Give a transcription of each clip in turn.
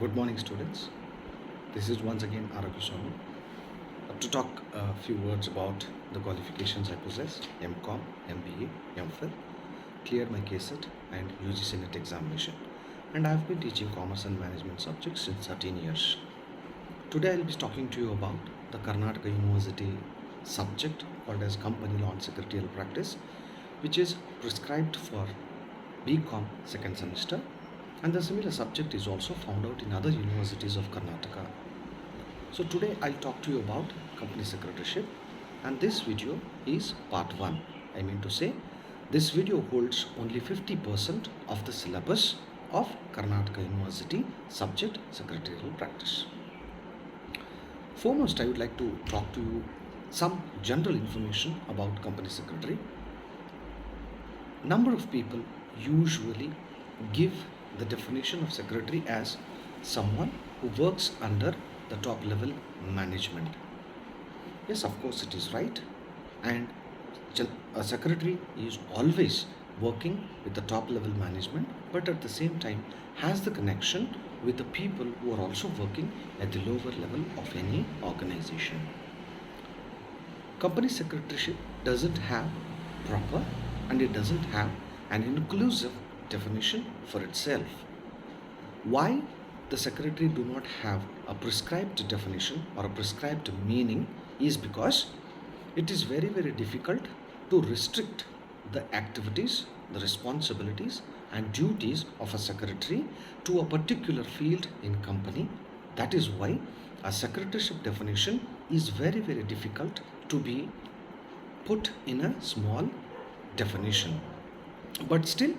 Good morning, students. This is once again Arakuswamy to talk a few words about the qualifications I possess: MCom, MBA, MPhil, cleared my KCET and UGC NET examination, and I've been teaching commerce and management subjects since 13 years. Today I'll be talking to you about the Karnataka University subject called as Company Law and Secretarial Practice, which is prescribed for BCom second semester, and the similar subject is also found out in other universities of Karnataka. So today I'll talk to you about company secretaryship, and this video is part 1. I mean to say, this video holds only 50% of the syllabus of Karnataka University subject secretarial practice. Foremost, I would like to talk to you some general information about company secretary. Number of people usually give the definition of secretary as someone who works under the top level management. Yes, of course it is right, and a secretary is always working with the top level management, but at the same time has the connection with the people who are also working at the lower level of any organization. Company secretaryship doesn't have proper and it doesn't have an inclusive definition for itself. Why the secretary do not have a prescribed definition or a prescribed meaning is because it is very difficult to restrict the activities, the responsibilities and duties of a secretary to a particular field in company. That is why a secretaryship definition is very difficult to be put in a small definition. But still,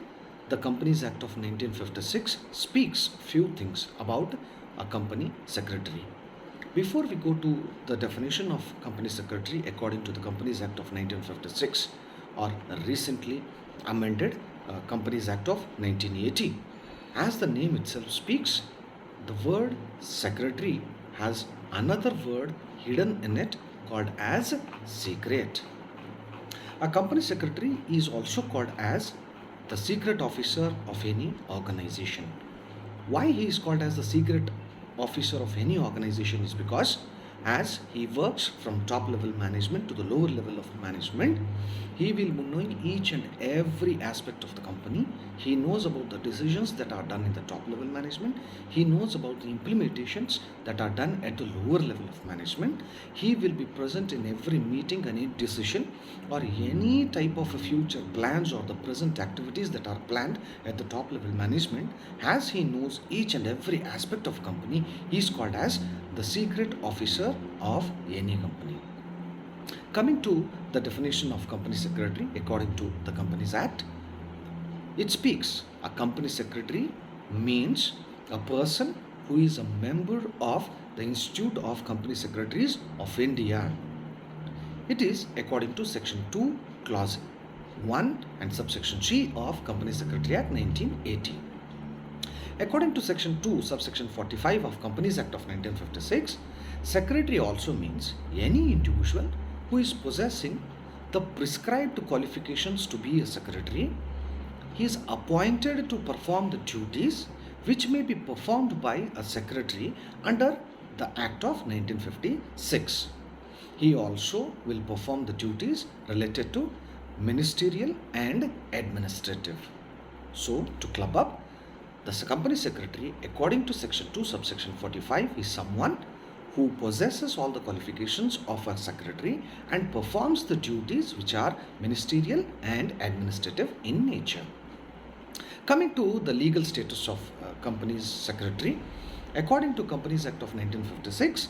the Companies Act of 1956 speaks few things about a company secretary. Before we go to the definition of company secretary according to the Companies Act of 1956 or recently amended Companies Act of 1980, as the name itself speaks, the word secretary has another word hidden in it called as secret. A company secretary is also called as the secret officer of any organization. Why he is called as the secret officer of any organization is because as he works from top level management to the lower level of management, he will be knowing each and every aspect of the company. He knows about the decisions that are done in the top level management. He knows about the implementations that are done at the lower level of management. He will be present in every meeting, any decision or any type of future plans or the present activities that are planned at the top level management. As he knows each and every aspect of company, he is called as the secret officer of any company. Coming to the definition of company secretary according to the Companies Act, it speaks a company secretary means a person who is a member of the Institute of Company Secretaries of India. It is according to section 2 clause 1 and subsection C of Company Secretary Act 1980. According to section 2 subsection 45 of Companies Act of 1956, secretary also means any individual who is possessing the prescribed qualifications to be a secretary. He is appointed to perform the duties which may be performed by a secretary under the Act of 1956. He also will perform the duties related to ministerial and administrative. So, to club up, the company secretary according to section 2 subsection 45 is someone who possesses all the qualifications of a secretary and performs the duties which are ministerial and administrative in nature. Coming to the legal status of company's secretary, according to Companies Act of 1956,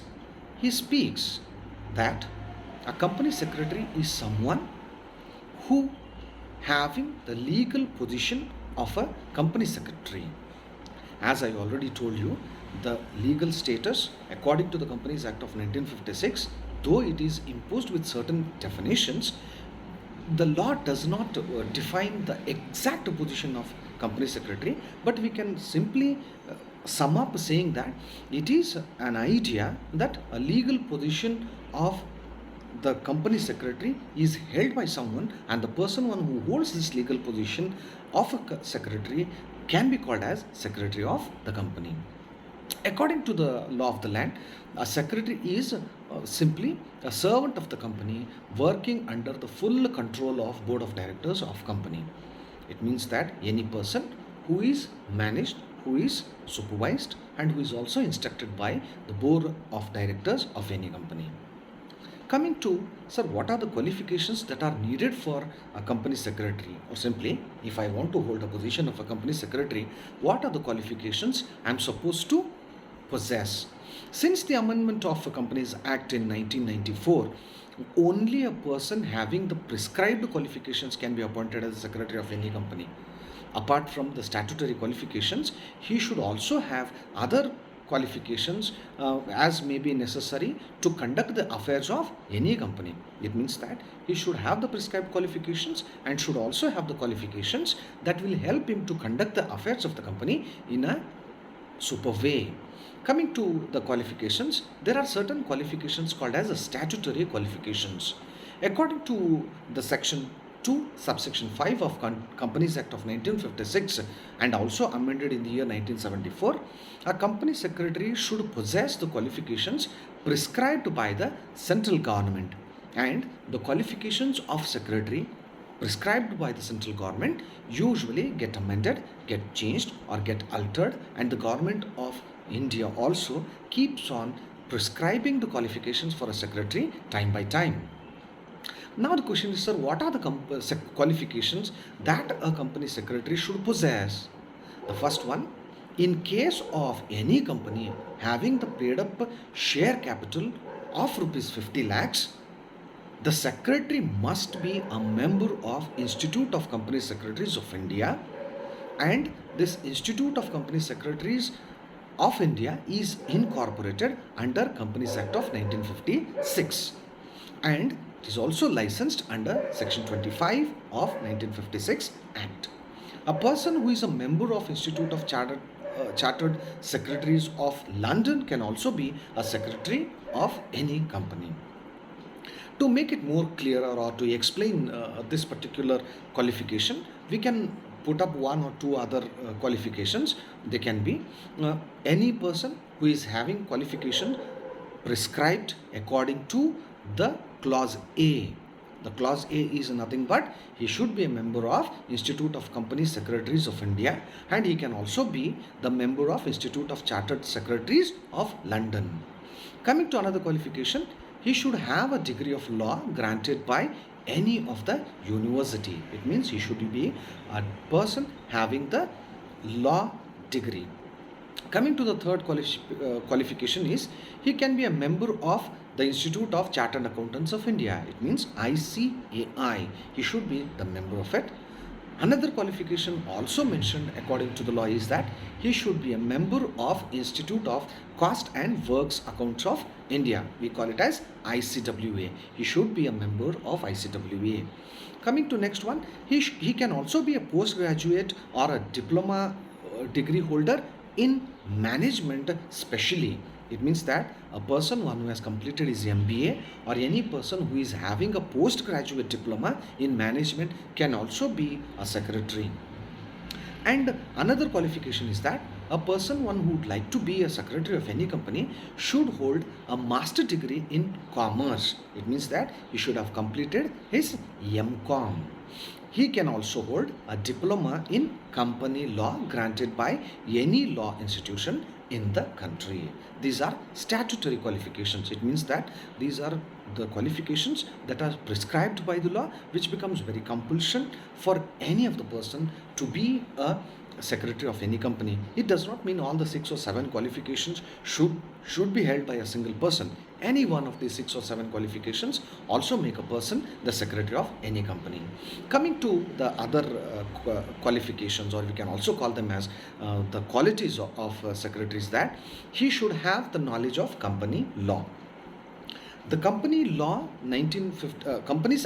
he speaks that a company secretary is someone who having the legal position of a company secretary. As I already told you, the legal status according to the Companies Act of 1956, though it is imposed with certain definitions, the law does not define the exact position of company secretary, but we can simply sum up saying that it is an idea that a legal position of the company secretary is held by someone, and the person one who holds this legal position of a secretary can be called as secretary of the company. According to the law of the land, a secretary is simply a servant of the company working under the full control of board of directors of company. It means that any person who is managed, who is supervised, and who is also instructed by the board of directors of any company. Coming to, sir, what are the qualifications that are needed for a company secretary? Or simply, if I want to hold a position of a company secretary, what are the qualifications I'm supposed to possess? Since the amendment of the Companies Act in 1994, only a person having the prescribed qualifications can be appointed as the secretary of any company. Apart from the statutory qualifications, he should also have other qualifications as may be necessary to conduct the affairs of any company. It means that he should have the prescribed qualifications and should also have the qualifications that will help him to conduct the affairs of the company in a super way. Coming to the qualifications, there are certain qualifications called as statutory qualifications. According to the section 2, subsection 5 of Companies Act of 1956 and also amended in the year 1974, a company secretary should possess the qualifications prescribed by the central government, and the qualifications of secretary prescribed by the central government usually get amended, get changed, or get altered, and the government of India also keeps on prescribing the qualifications for a secretary time by time. Now the question is, sir, what are the qualifications that a company secretary should possess? The first one, in case of any company having the paid up share capital of rupees 50 lakhs, the secretary must be a member of Institute of Company Secretaries of India, and this Institute of Company Secretaries of India is incorporated under Companies Act of 1956, and it is also licensed under Section 25 of 1956 Act. A person who is a member of Institute of Chartered Secretaries of London can also be a secretary of any company. To make it more clearer or to explain this particular qualification, we can put up one or two other qualifications. They can be any person who is having qualification prescribed according to the clause A. The clause A is nothing but he should be a member of Institute of Company Secretaries of India, and he can also be the member of Institute of Chartered Secretaries of London. Coming to another qualification, he should have a degree of law granted by any of the university. It means he should be a person having the law degree. Coming to the third qualification is he can be a member of the Institute of Chartered Accountants of India. It means ICAI. He should be the member of it. Another qualification also mentioned according to the law is that he should be a member of Institute of Cost and Works Accounts of India. We call it as ICWA. He should be a member of ICWA. Coming to next one, he can also be a postgraduate or a diploma degree holder in management specially. It means that a person one who has completed his MBA or any person who is having a postgraduate diploma in management can also be a secretary. And another qualification is that a person one who would like to be a secretary of any company should hold a master degree in commerce. It means that he should have completed his MCom. He can also hold a diploma in company law granted by any law institution in the country. These are statutory qualifications. It means that these are the qualifications that are prescribed by the law, which becomes very compulsion for any of the person to be a secretary of any company. It does not mean all the 6 or 7 qualifications should be held by a single person. Any one of these 6 or 7 qualifications also make a person the secretary of any company. Coming to the other qualifications, or we can also call them as the qualities of secretaries, that he should have the knowledge of company law. The Companies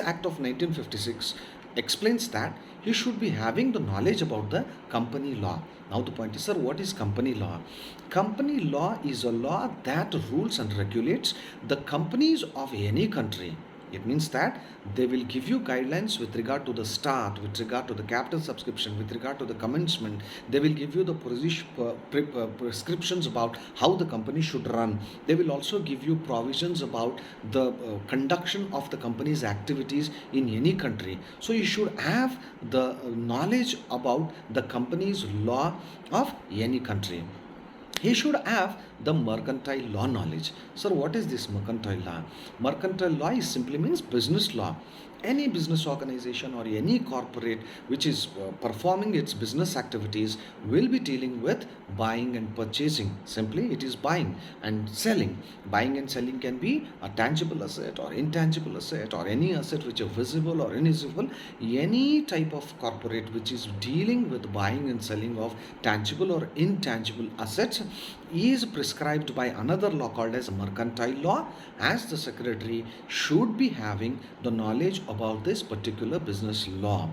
Act of 1956 explains that he should be having the knowledge about the company law. Now the point is, sir, what is company law? Company law is a law that rules and regulates the companies of any country. It means that they will give you guidelines with regard to the start, with regard to the capital subscription, with regard to the commencement. They will give you the prescriptions about how the company should run. They will also give you provisions about the conduction of the company's activities in any country. So you should have the knowledge about the company's law of any country. He should have the mercantile law knowledge. Sir, what is this mercantile law? Mercantile law is simply means business law. Any business organization or any corporate which is performing its business activities will be dealing with buying and purchasing. Simply, it is buying and selling. Buying and selling can be a tangible asset or intangible asset or any asset which is visible or invisible. Any type of corporate which is dealing with buying and selling of tangible or intangible assets is prescribed by another law called as mercantile law, as the secretary should be having the knowledge about this particular business law.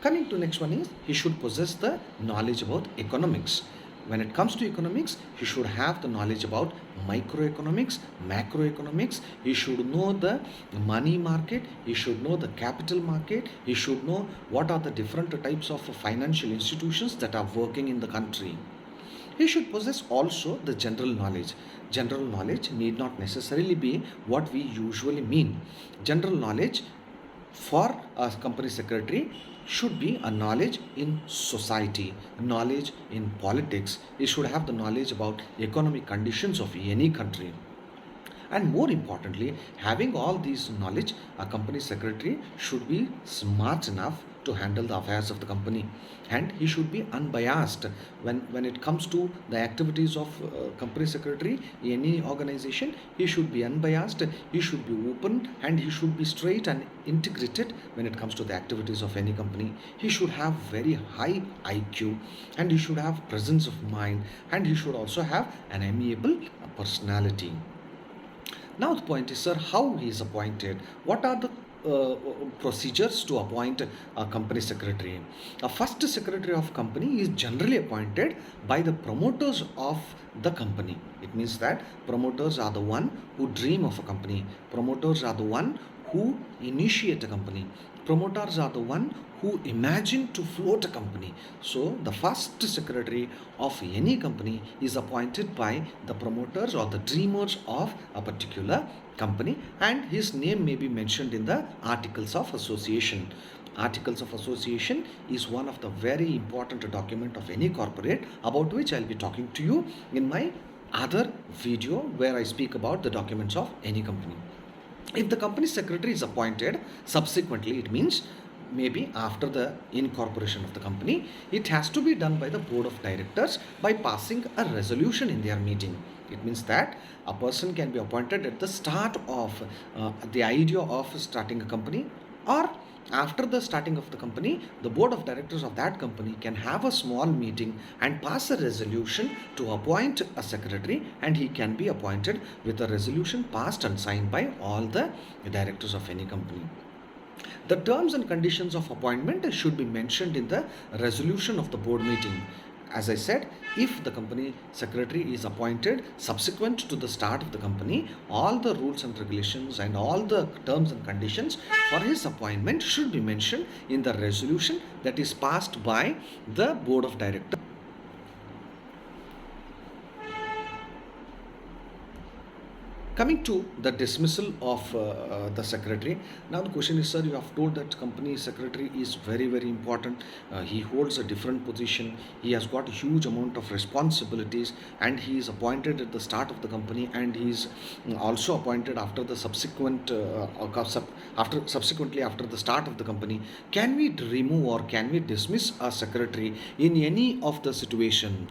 Coming to next one is he should possess the knowledge about economics. When it comes to economics, he should have the knowledge about microeconomics, macroeconomics. He should know the money market, he should know the capital market, he should know what are the different types of financial institutions that are working in the country. He should possess also the general knowledge. General knowledge need not necessarily be what we usually mean. General knowledge for a company secretary should be a knowledge in society, knowledge in politics. He should have the knowledge about economic conditions of any country. And more importantly, having all these knowledge, a company secretary should be smart enough to handle the affairs of the company, and he should be unbiased when it comes to the activities of company secretary any organization. He should be unbiased, he should be open, and he should be straight and integrated when it comes to the activities of any company. He should have very high IQ, and he should have presence of mind, and he should also have an amiable personality. Now the point is, sir, how he is appointed? What are the procedures to appoint a company secretary? A first secretary of company is generally appointed by the promoters of the company. It means that promoters are the one who dream of a company. Promoters are the one who initiate a company. Promoters are the one who imagine to float a company. So the first secretary of any company is appointed by the promoters or the dreamers of a particular company, and his name may be mentioned in the articles of association. Articles of association is one of the very important document of any corporate, about which I'll be talking to you in my other video where I speak about the documents of any company. If the company secretary is appointed subsequently, it means maybe after the incorporation of the company, it has to be done by the board of directors by passing a resolution in their meeting. It means that a person can be appointed at the start of the idea of starting a company, or after the starting of the company, the board of directors of that company can have a small meeting and pass a resolution to appoint a secretary, and he can be appointed with a resolution passed and signed by all the directors of any company. The terms and conditions of appointment should be mentioned in the resolution of the board meeting. As I said, if the company secretary is appointed subsequent to the start of the company, all the rules and regulations and all the terms and conditions for his appointment should be mentioned in the resolution that is passed by the board of directors. Coming to the dismissal of the secretary. Now the question is, sir, you have told that company secretary is very, very important. He holds a different position. He has got a huge amount of responsibilities, and he is appointed at the start of the company, and he is also appointed after the subsequently after the start of the company. Can we remove or can we dismiss a secretary in any of the situation?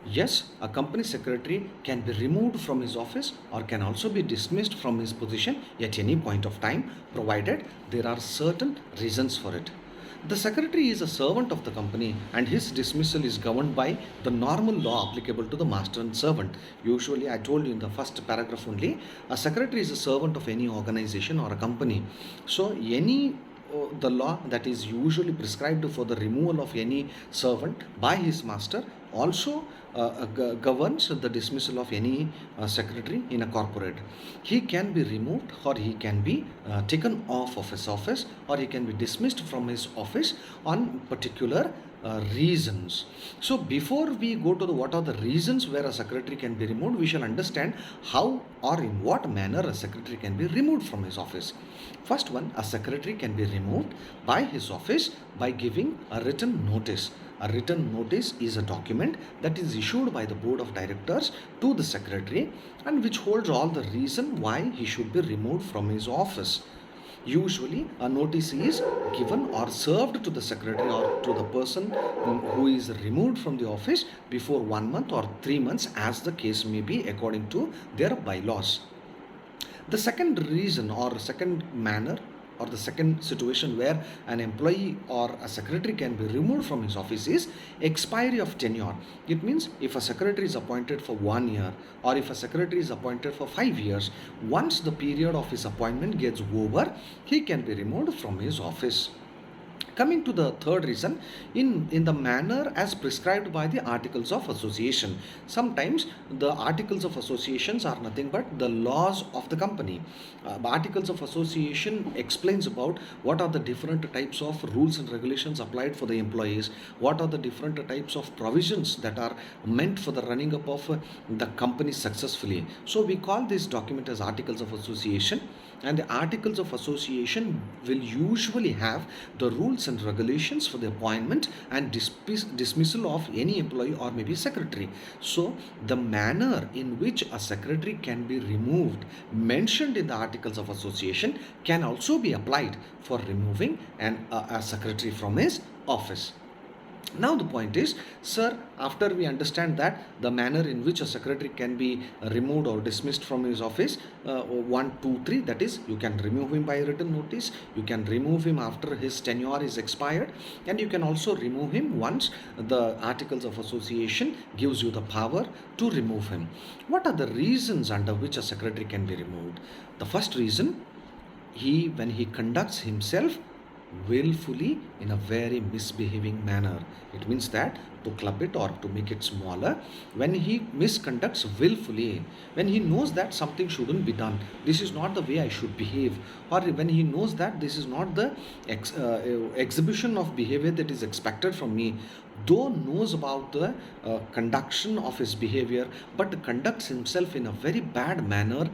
Yes, a company secretary can be removed from his office or can also be dismissed from his position at any point of time, provided there are certain reasons for it. The secretary is a servant of the company, and his dismissal is governed by the normal law applicable to the master and servant. Usually, I told you in the first paragraph only, a secretary is a servant of any organization or a company. So, the law that is usually prescribed for the removal of any servant by his master also governs the dismissal of any secretary in a corporate. He can be removed, or he can be taken off of his office, or he can be dismissed from his office on particular reasons. So before we go to the what are the reasons where a secretary can be removed, we shall understand how or in what manner a secretary can be removed from his office. First one, a secretary can be removed by his office by giving a written notice. A written notice is a document that is issued by the board of directors to the secretary, and which holds all the reason why he should be removed from his office. Usually, a notice is given or served to the secretary or to the person who is removed from the office before 1 month or 3 months, as the case may be, according to their bylaws. The second reason or second manner or the second situation where an employee or a secretary can be removed from his office is expiry of tenure. It means if a secretary is appointed for 1 year, or if a secretary is appointed for 5 years, once the period of his appointment gets over, he can be removed from his office. Coming to the third reason, in the manner as prescribed by the Articles of Association. Sometimes the Articles of Associations are nothing but the laws of the company. Articles of Association explains about what are the different types of rules and regulations applied for the employees, what are the different types of provisions that are meant for the running up of the company successfully. So we call this document as Articles of Association, and the Articles of Association will usually have the rules and regulations for the appointment and dismissal of any employee or maybe secretary. So the manner in which a secretary can be removed mentioned in the Articles of Association can also be applied for removing a secretary from his office. Now the point is, sir, after we understand that the manner in which a secretary can be removed or dismissed from his office, 1, 2, 3, that is, you can remove him by written notice, you can remove him after his tenure is expired, and you can also remove him once the Articles of Association gives you the power to remove him. What are the reasons under which a secretary can be removed? The first reason, when he conducts himself willfully in a very misbehaving manner. It means that, to club it or to make it smaller, when he misconducts willfully, when he knows that something shouldn't be done, this is not the way I should behave, or when he knows that this is not the exhibition of behavior that is expected from me, though knows about the conduction of his behavior, but conducts himself in a very bad manner,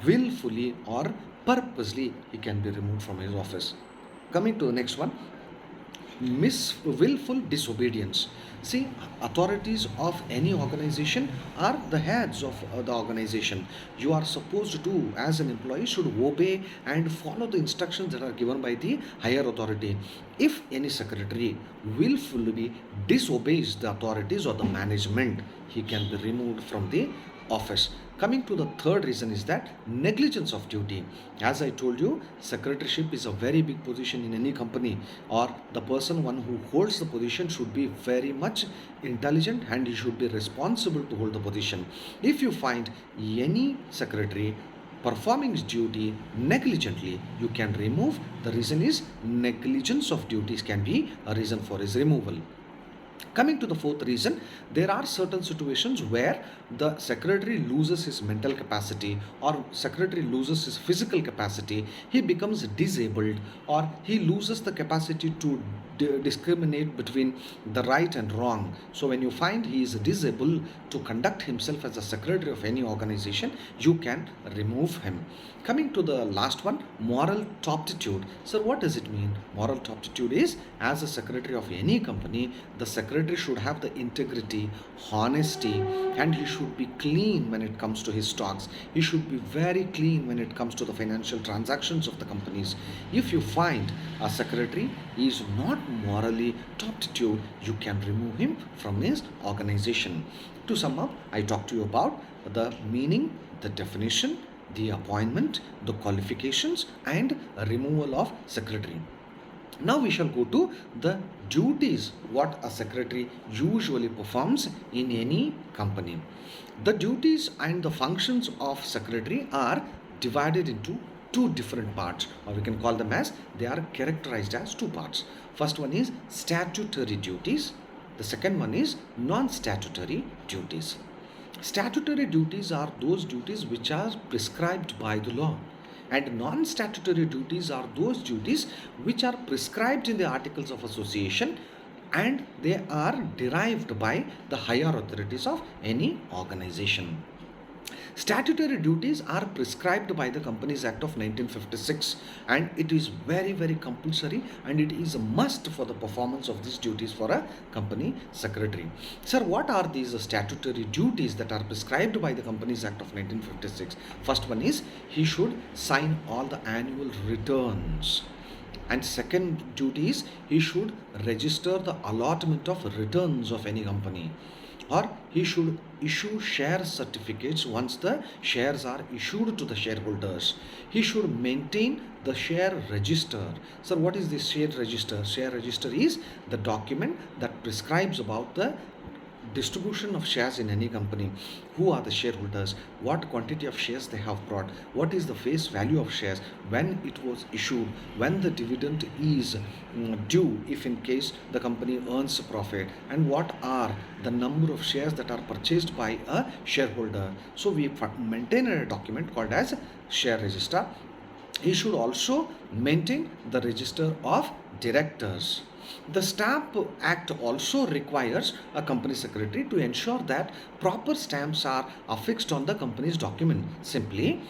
willfully or purposely, he can be removed from his office. Coming to the next one, willful disobedience. See, authorities of any organization are the heads of the organization. You are supposed to, as an employee, should obey and follow the instructions that are given by the higher authority. If any secretary willfully disobeys the authorities or the management, he can be removed from the office. Coming to the third reason is that negligence of duty. As I told you, secretaryship is a very big position in any company, or the one who holds the position should be very much intelligent and he should be responsible to hold the position. If you find any secretary performing his duty negligently, you can remove. The reason is negligence of duties can be a reason for his removal. Coming to the fourth reason, there are certain situations where the secretary loses his mental capacity or secretary loses his physical capacity, he becomes disabled, or he loses the capacity to discriminate between the right and wrong. So when you find he is disabled to conduct himself as a secretary of any organization, you can remove him. Coming to the last one, moral turpitude. So what does it mean? Moral turpitude is, as a secretary of any company, the secretary should have the integrity, honesty, and he should be clean when it comes to his stocks. He should be very clean when it comes to the financial transactions of the companies. If you find a secretary is not morally turpitude, you can remove him from his organization. To sum up, I talked to you about the meaning, the definition, the appointment, the qualifications, and removal of secretary. Now we shall go to the duties what a secretary usually performs in any company. The duties and the functions of secretary are divided into two different parts, or we can call them as, they are characterized as two parts. First one is statutory duties. The second one is non-statutory duties. Statutory duties are those duties which are prescribed by the law, and non-statutory duties are those duties which are prescribed in the Articles of Association, and they are derived by the higher authorities of any organization. Statutory duties are prescribed by the Companies Act of 1956, and it is very, very compulsory, and it is a must for the performance of these duties for a company secretary. Sir, what are these statutory duties that are prescribed by the Companies Act of 1956? First one is he should sign all the annual returns. And second duty is he should register the allotment of returns of any company, or he should issue share certificates once the shares are issued to the shareholders. He should maintain the share register. So what is this share register? Share register is the document that prescribes about the distribution of shares in any company. Who are the shareholders? What quantity of shares they have brought? What is the face value of shares? When it was issued? When the dividend is due, if in case the company earns a profit? And what are the number of shares that are purchased by a shareholder? So we maintain a document called as share register. He should also maintain the register of directors. The Stamp Act also requires a company secretary to ensure that proper stamps are affixed on the company's document. Simply,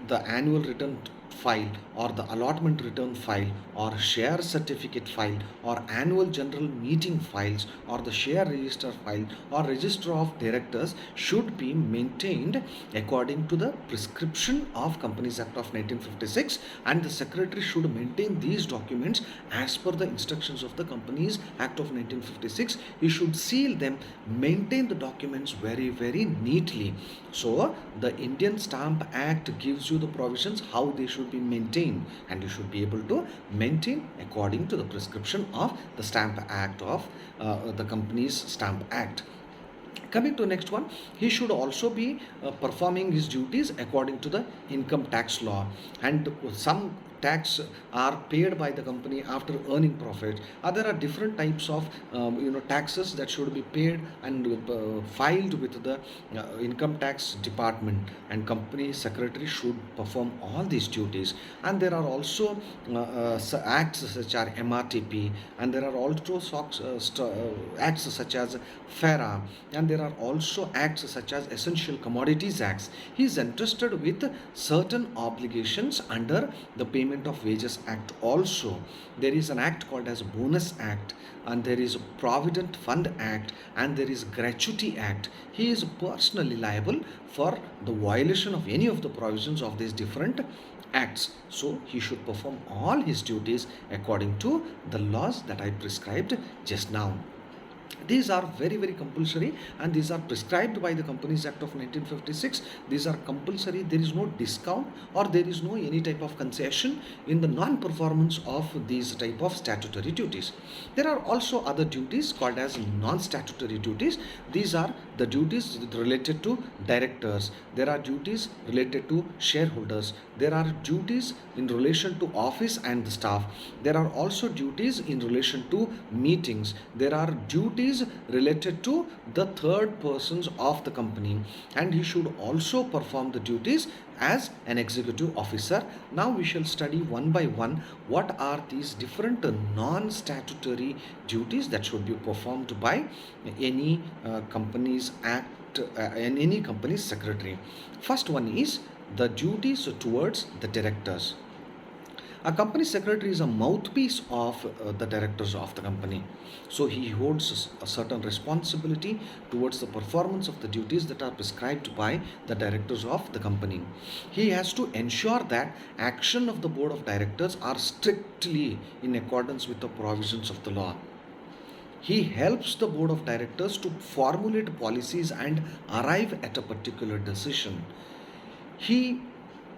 the annual return file, or the allotment return file, or share certificate file, or annual general meeting files, or the share register file, or register of directors should be maintained according to the prescription of Companies Act of 1956, and the secretary should maintain these documents as per the instructions of the Companies Act of 1956. He should seal them, maintain the documents very, very neatly. So the Indian Stamp Act gives you the provisions how they should be maintained, and you should be able to maintain according to the prescription of the Stamp Act of the Companies Stamp Act. Coming to next one, he should also be performing his duties according to the income tax law, and some tax are paid by the company after earning profit. There are different types of taxes that should be paid and filed with the income tax department, and company secretary should perform all these duties. And there are also acts such as MRTP, and there are also acts such as FERA, and there are also acts such as Essential Commodities Acts. He is entrusted with certain obligations under the Payment of Wages Act. Also, there is an act called as Bonus Act, and there is Provident Fund Act, and there is Gratuity Act. He is personally liable for the violation of any of the provisions of these different acts. So he should perform all his duties according to the laws that I prescribed just now. These are very, very compulsory, and these are prescribed by the Companies Act of 1956. These are compulsory. There is no discount, or there is no any type of concession in the non-performance of these type of statutory duties. There are also other duties called as non-statutory duties. These are the duties related to directors. There are duties related to shareholders. There are duties in relation to office and the staff. There are also duties in relation to meetings. There are duties related to the third persons of the company, and he should also perform the duties as an executive officer. Now we shall study one by one what are these different non-statutory duties that should be performed by any company's act and any company's secretary. First one is the duties towards the directors. A company secretary is a mouthpiece of the directors of the company. So he holds a certain responsibility towards the performance of the duties that are prescribed by the directors of the company. He has to ensure that action of the board of directors are strictly in accordance with the provisions of the law. He helps the board of directors to formulate policies and arrive at a particular decision. He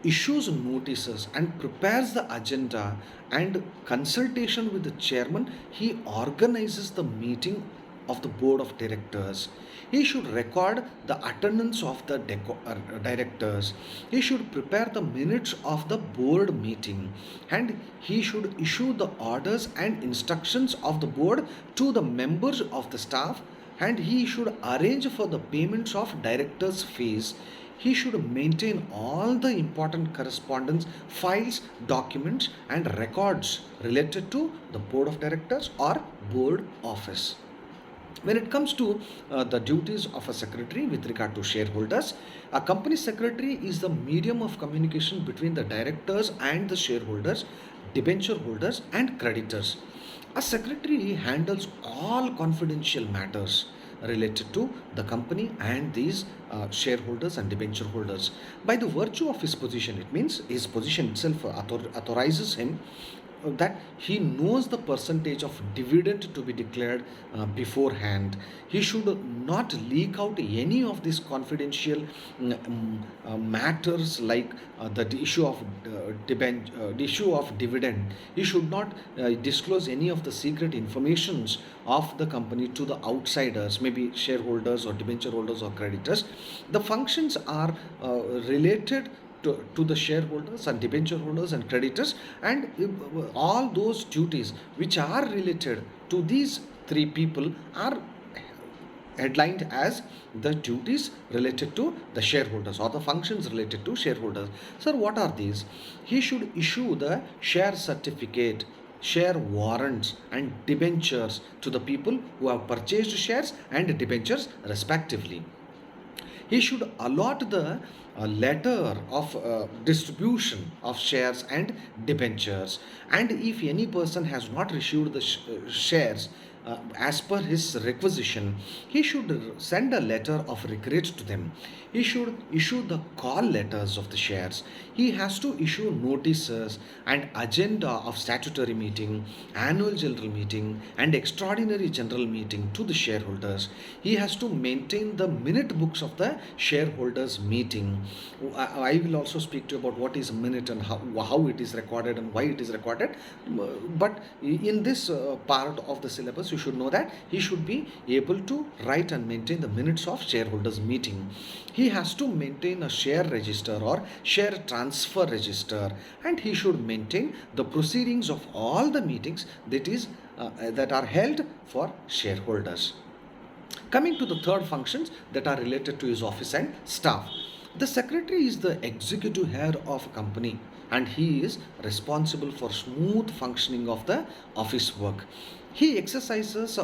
issues notices and prepares the agenda, and consultation with the chairman. He organizes the meeting of the board of directors. He should record the attendance of the directors. He should prepare the minutes of the board meeting, and he should issue the orders and instructions of the board to the members of the staff, and he should arrange for the payments of directors' fees. He should maintain all the important correspondence, files, documents, and records related to the board of directors or board office. When it comes to the duties of a secretary with regard to shareholders, a company secretary is the medium of communication between the directors and the shareholders, debenture holders, and creditors. A secretary handles all confidential matters related to the company and these shareholders and debenture holders. By the virtue of his position, it means his position itself authorizes him that he knows the percentage of dividend to be declared beforehand. He should not leak out any of these confidential matters like the issue of the issue of dividend. He should not disclose any of the secret informations of the company to the outsiders, maybe shareholders or debenture holders or creditors. The functions are related to the shareholders and debenture holders and creditors, and all those duties which are related to these three people are headlined as the duties related to the shareholders or the functions related to shareholders. Sir, what are these? He should issue the share certificate, share warrants, and debentures to the people who have purchased shares and debentures respectively. He should allot the letter of distribution of shares and debentures, and if any person has not received the shares as per his requisition, he should send a letter of regret to them. He should issue the call letters of the shares. He has to issue notices and agenda of statutory meeting, annual general meeting, and extraordinary general meeting to the shareholders. He has to maintain the minute books of the shareholders meeting. I will also speak to you about what is a minute and how it is recorded and why it is recorded. But in this part of the syllabus, you should know that he should be able to write and maintain the minutes of shareholders meeting. He has to maintain a share register or share transfer register, and he should maintain the proceedings of all the meetings that are held for shareholders. Coming to the third functions that are related to his office and staff. The secretary is the executive head of a company, and he is responsible for smooth functioning of the office work. He exercises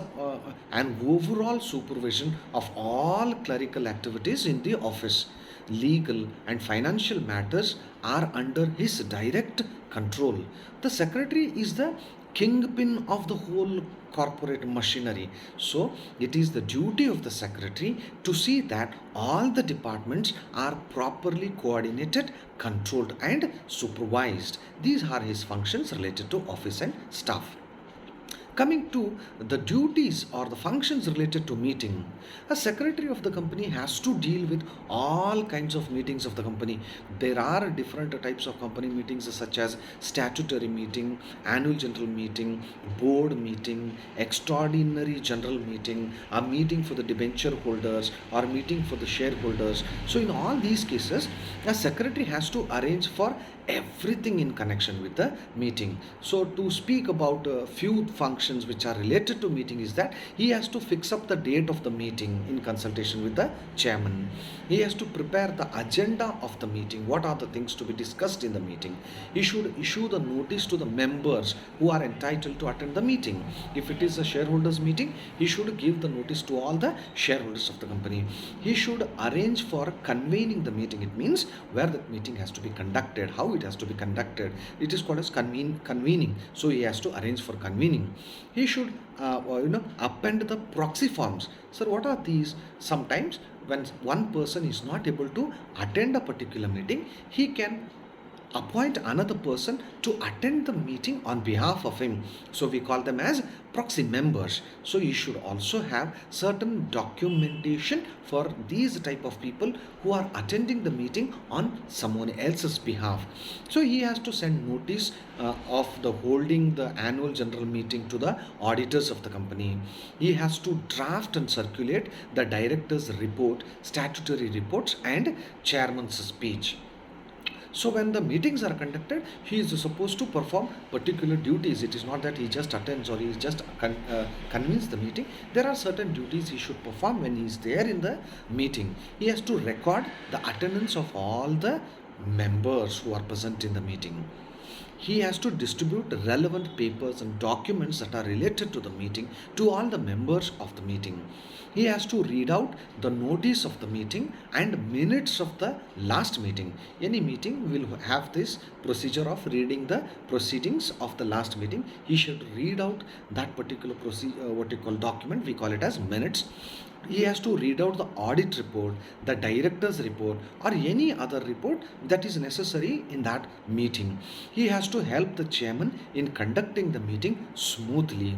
an overall supervision of all clerical activities in the office. Legal and financial matters are under his direct control. The secretary is the kingpin of the whole corporate machinery. So, it is the duty of the secretary to see that all the departments are properly coordinated, controlled, and supervised. These are his functions related to office and staff. Coming to the duties or the functions related to meeting, a secretary of the company has to deal with all kinds of meetings of the company. There are different types of company meetings such as statutory meeting, annual general meeting, board meeting, extraordinary general meeting, a meeting for the debenture holders or meeting for the shareholders. So in all these cases, a secretary has to arrange for everything in connection with the meeting. So to speak about a few functions which are related to meeting is that he has to fix up the date of the meeting in consultation with the chairman. He has to prepare the agenda of the meeting. What are the things to be discussed in the meeting? He should issue the notice to the members who are entitled to attend the meeting. If it is a shareholders meeting, he should give the notice to all the shareholders of the company. He should arrange for convening the meeting. It means where the meeting has to be conducted, how it has to be conducted. It is called as convening. So he has to arrange for convening. He should append the proxy forms. So what are these? Sometimes when one person is not able to attend a particular meeting, he can appoint another person to attend the meeting on behalf of him. So we call them as proxy members. So you should also have certain documentation for these type of people who are attending the meeting on someone else's behalf. So he has to send notice of the holding the annual general meeting to the auditors of the company. He has to draft and circulate the director's report, statutory reports, and chairman's speech. So when the meetings are conducted, he is supposed to perform particular duties. It is not that he just attends or he just convenes the meeting. There are certain duties he should perform when he is there in the meeting. He has to record the attendance of all the members who are present in the meeting. He has to distribute relevant papers and documents that are related to the meeting to all the members of the meeting. He has to read out the notice of the meeting and minutes of the last meeting. Any meeting will have this procedure of reading the proceedings of the last meeting. He should read out that particular what you call document. We call it as minutes. He has to read out the audit report, the director's report, or any other report that is necessary in that meeting. He has to help the chairman in conducting the meeting smoothly.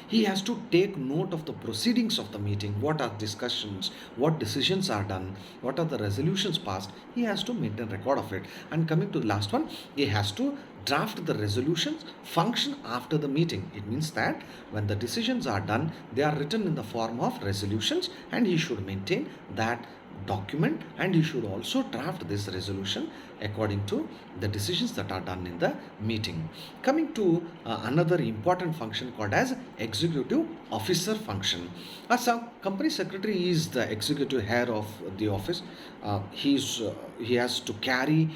He has to take note of the proceedings of the meeting, what are discussions, what decisions are done, what are the resolutions passed. He has to maintain record of it. And coming to the last one, he has to draft the resolutions function after the meeting. It means that when the decisions are done, they are written in the form of resolutions, and he should maintain that document, and he should also draft this resolution according to the decisions that are done in the meeting. Coming to another important function called as executive officer function. As a company secretary is the executive head of the office. He has to carry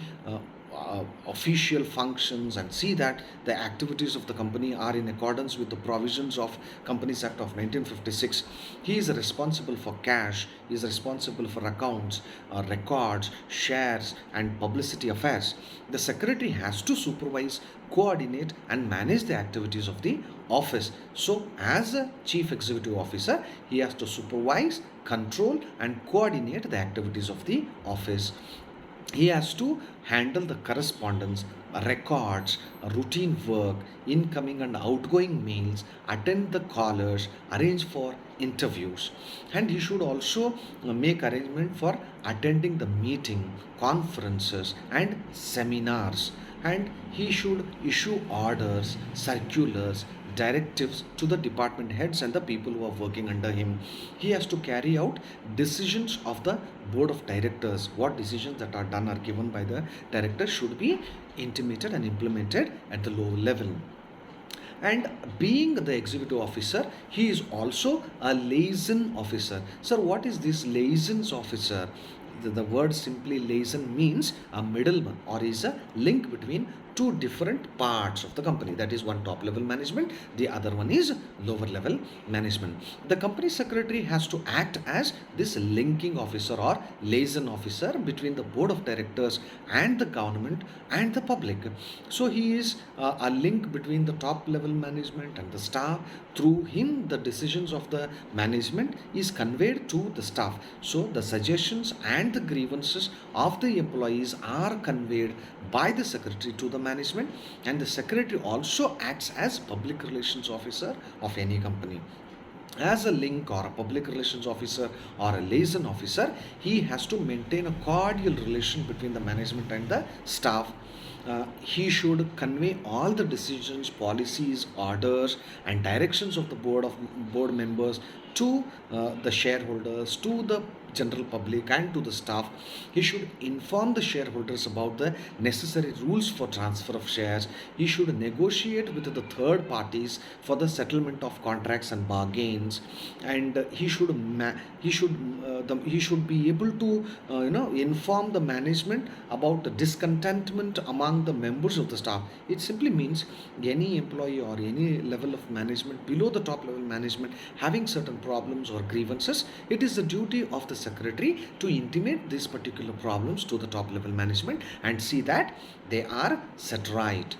official functions and see that the activities of the company are in accordance with the provisions of Companies Act of 1956. He is responsible for cash, he is responsible for accounts, records, shares, and publicity affairs. The secretary has to supervise, coordinate, and manage the activities of the office. So as a chief executive officer, he has to supervise, control, and coordinate the activities of the office. He has to handle the correspondence, records, routine work, incoming and outgoing mails, attend the callers, arrange for interviews, and he should also make arrangement for attending the meeting, conferences, and seminars. And he should issue orders, circulars, directives to the department heads and the people who are working under him. He has to carry out decisions of the board of directors. What decisions that are done are given by the director should be intimated and implemented at the lower level. And being the executive officer, he is also a liaison officer. Sir, what is this liaison officer? The word simply liaison means a middleman, or is a link between two different parts of the company. That is, one top level management, the other one is lower level management. The company secretary has to act as this linking officer or liaison officer between the board of directors and the government and the public. So he is a link between the top level management and the staff. Through him, the decisions of the management is conveyed to the staff. So the suggestions and the grievances of the employees are conveyed by the secretary to the management, and the secretary also acts as public relations officer of any company. As a link or a public relations officer or a liaison officer, he has to maintain a cordial relation between the management and the staff. He should convey all the decisions, policies, orders, and directions of the board members to the shareholders, to the general public, and to the staff. He should inform the shareholders about the necessary rules for transfer of shares. He should negotiate with the third parties for the settlement of contracts and bargains, and he should be able to inform the management about the discontentment among the members of the staff. It simply means any employee or any level of management below the top level management having certain problems or grievances, it is the duty of the secretary to intimate these particular problems to the top level management and see that they are set right.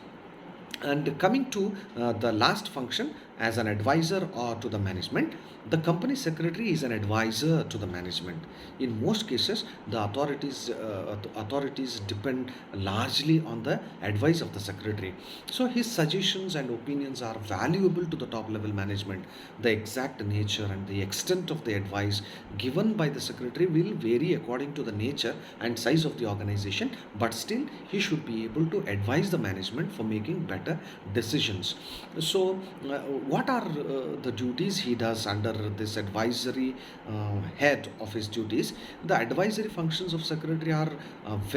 And coming to the last function, as an advisor or to the management. The company secretary is an advisor to the management. In most cases, the authorities depend largely on the advice of the secretary. So his suggestions and opinions are valuable to the top level management. The exact nature and the extent of the advice given by the secretary will vary according to the nature and size of the organization, but still he should be able to advise the management for making better decisions. So what are the duties he does under this advisory head of his duties? The advisory functions of secretary are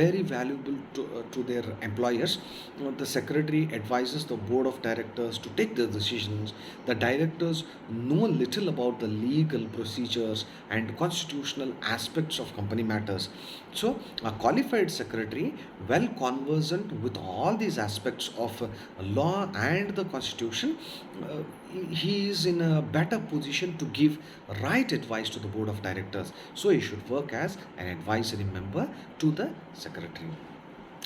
very valuable to their employers. The secretary advises the board of directors to take the decisions. The directors know little about the legal procedures and constitutional aspects of company matters. So, a qualified secretary, well conversant with all these aspects of law and the constitution, he is in a better position to give right advice to the board of directors. So, he should work as an advisory member to the secretary.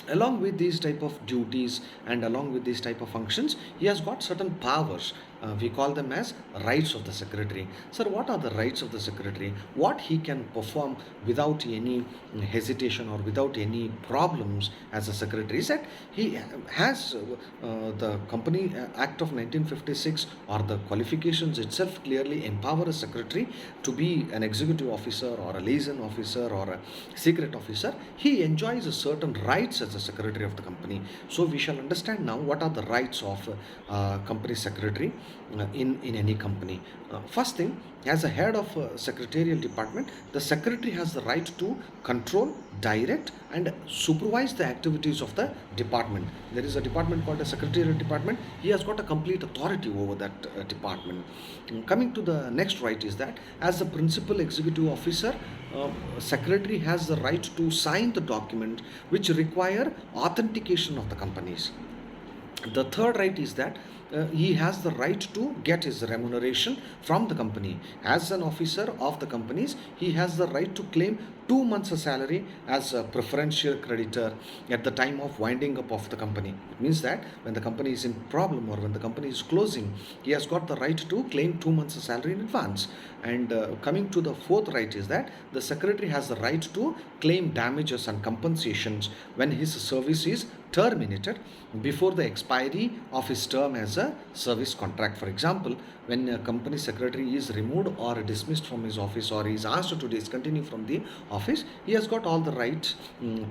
Along with these type of duties and along with these type of functions, he has got certain powers. We call them as rights of the secretary. Sir, what are the rights of the secretary? What he can perform without any hesitation or without any problems as a secretary is that he has the Company Act of 1956 or the qualifications itself clearly empower a secretary to be an executive officer or a liaison officer or a secret officer. He enjoys a certain rights as a secretary of the company. So we shall understand now what are the rights of company secretary in any company. First thing, as a head of secretarial department, the secretary has the right to control, direct, and supervise the activities of the department. There is a department called a secretarial department. He has got a complete authority over that department. Coming to the next right is that as the principal executive officer, secretary has the right to sign the document which require authentication of the companies. The third right is that he has the right to get his remuneration from the company. As an officer of the companies, he has the right to claim 2 months of salary as a preferential creditor at the time of winding up of the company. It means that when the company is in problem or when the company is closing, he has got the right to claim 2 months of salary in advance. And coming to the fourth right is that the secretary has the right to claim damages and compensations when his service is terminated before the expiry of his term as a service contract. For example, when a company secretary is removed or dismissed from his office or is asked to discontinue from the office, he has got all the right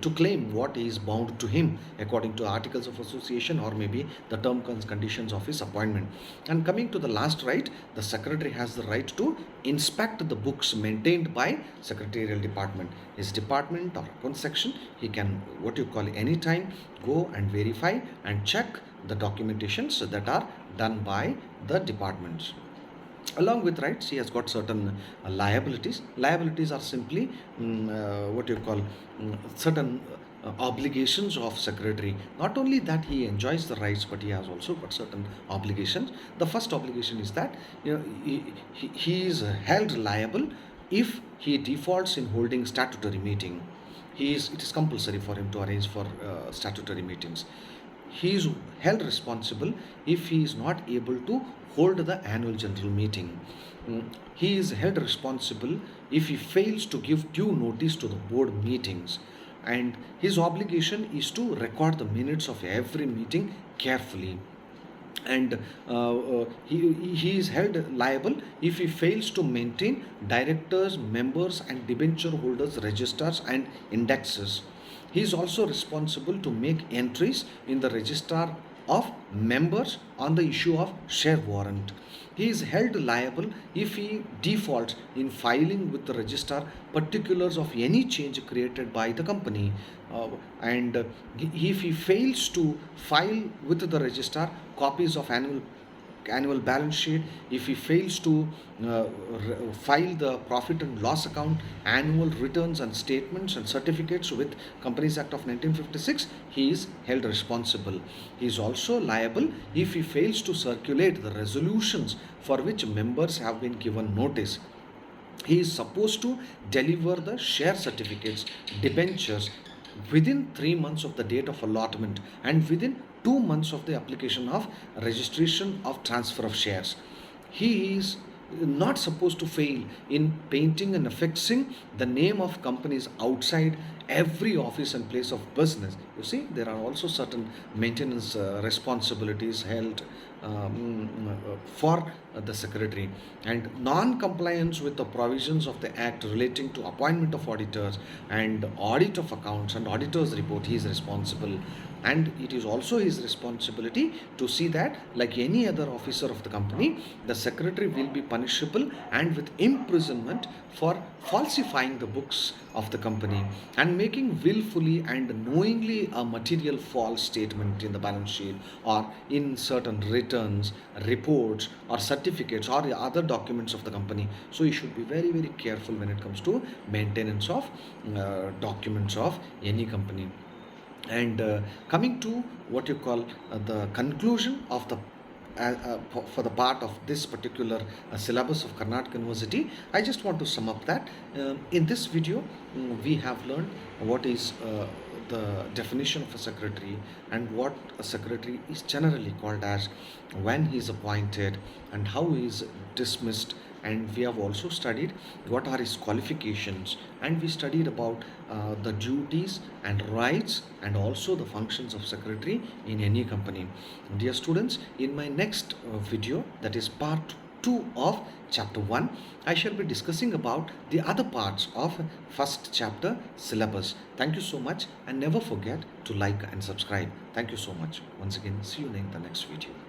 to claim what is bound to him according to articles of association or maybe the terms and conditions of his appointment. And coming to the last right, the secretary has the right to inspect the books maintained by secretarial department. His department or account section, he can what you call anytime go and verify and check the documentations that are done by the departments. Along with rights, he has got certain liabilities. Liabilities are simply what you call certain obligations of secretary. Not only that he enjoys the rights, but he has also got certain obligations. The first obligation is that he is held liable if he defaults in holding statutory meeting. It is compulsory for him to arrange for statutory meetings. He is held responsible if he is not able to hold the annual general meeting. He is held responsible if he fails to give due notice to the board meetings. And his obligation is to record the minutes of every meeting carefully. And he is held liable if he fails to maintain directors, members, and debenture holders registers and indexes. He is also responsible to make entries in the register of members on the issue of share warrant. He is held liable if he defaults in filing with the registrar particulars of any change created by the company. And if he fails to file with the registrar copies of annual balance sheet, if he fails to file the profit and loss account, annual returns and statements and certificates with Companies Act of 1956, he is held responsible. He is also liable if he fails to circulate the resolutions for which members have been given notice. He is supposed to deliver the share certificates, debentures within 3 months of the date of allotment and within 2 months of the application of registration of transfer of shares. He is not supposed to fail in painting and affixing the name of companies outside every office and place of business. You see, there are also certain maintenance responsibilities held for the secretary, and non-compliance with the provisions of the act relating to appointment of auditors and audit of accounts and auditors report, he is responsible. And it is also his responsibility to see that, like any other officer of the company, the secretary will be punishable and with imprisonment for falsifying the books of the company and making willfully and knowingly a material false statement in the balance sheet or in certain returns, reports, or certificates or other documents of the company. So you should be very, very careful when it comes to maintenance of documents of any company. And coming to what you call the conclusion of the for the part of this particular syllabus of Karnataka University, I just want to sum up that in this video we have learned what is the definition of a secretary and what a secretary is generally called as, when he is appointed and how he is dismissed, and we have also studied what are his qualifications, and we studied about the duties and rights and also the functions of secretary in any company. Dear students, in my next video, that is part 2 of chapter 1, I shall be discussing about the other parts of first chapter syllabus. Thank you so much, and never forget to like and subscribe. Thank you so much. Once again, see you in the next video.